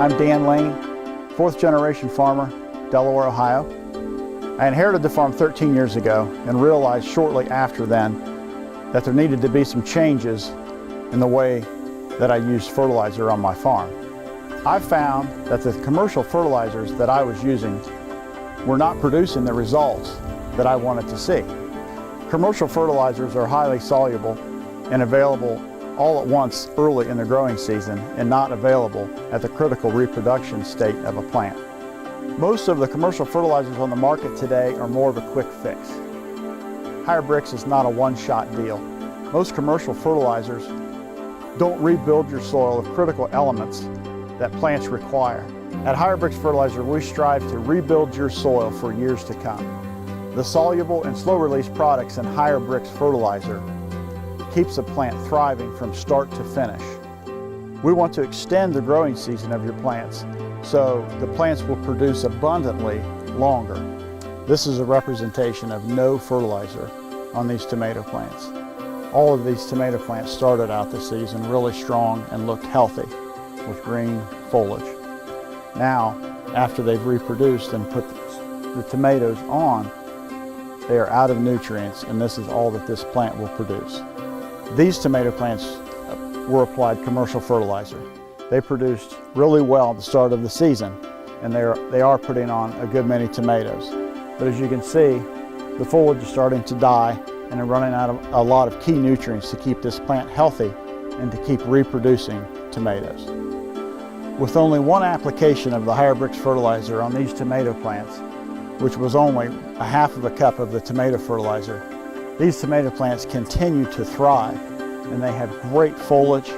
I'm Dan Lane, fourth generation farmer, Delaware, Ohio. I inherited the farm 13 years ago and realized shortly after then that there needed to be some changes in the way that I used fertilizer on my farm. I found that the commercial fertilizers that I was using were not producing the results that I wanted to see. Commercial fertilizers are highly soluble and available all at once early in the growing season and not available at the critical reproduction state of a plant. Most of the commercial fertilizers on the market today are more of a quick fix. Hyrbrix is not a one-shot deal. Most commercial fertilizers don't rebuild your soil of critical elements that plants require. At Hyrbrix Fertilizer, we strive to rebuild your soil for years to come. The soluble and slow-release products in Hyrbrix Fertilizer keeps a plant thriving from start to finish. We want to extend the growing season of your plants so the plants will produce abundantly longer. This is a representation of no fertilizer on these tomato plants. All of these tomato plants started out the season really strong and looked healthy with green foliage. Now, after they've reproduced and put the tomatoes on, they are out of nutrients, and this is all that this plant will produce. These tomato plants were applied commercial fertilizer. They produced really well at the start of the season, and they are putting on a good many tomatoes. But as you can see, the foliage is starting to die and they're running out of a lot of key nutrients to keep this plant healthy and to keep reproducing tomatoes. With only one application of the Hyrbrix fertilizer on these tomato plants, which was only a half of a cup of the tomato fertilizer, these tomato plants continue to thrive and they have great foliage.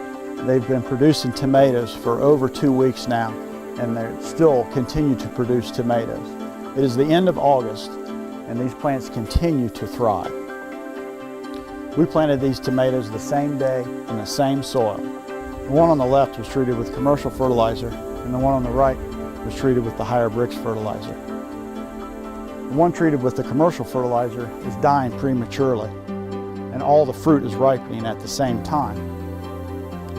They've been producing tomatoes for over 2 weeks now, and they still continue to produce tomatoes. It is the end of August and these plants continue to thrive. We planted these tomatoes the same day in the same soil. The one on the left was treated with commercial fertilizer and the one on the right was treated with the Hyrbrix fertilizer. The one treated with the commercial fertilizer is dying prematurely, and all the fruit is ripening at the same time.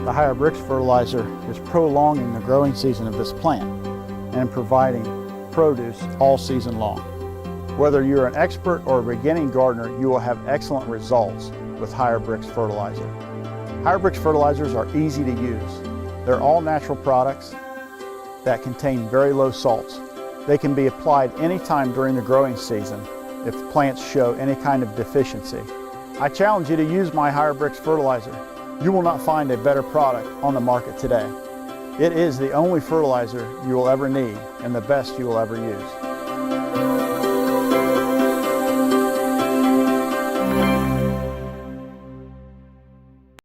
The Hyrbrix fertilizer is prolonging the growing season of this plant and providing produce all season long. Whether you're an expert or a beginning gardener, you will have excellent results with Hyrbrix fertilizer. Hyrbrix fertilizers are easy to use. They're all natural products that contain very low salts. They can be applied anytime during the growing season if plants show any kind of deficiency. I challenge you to use my Hyrbrix fertilizer. You will not find a better product on the market today. It is the only fertilizer you will ever need and the best you will ever use.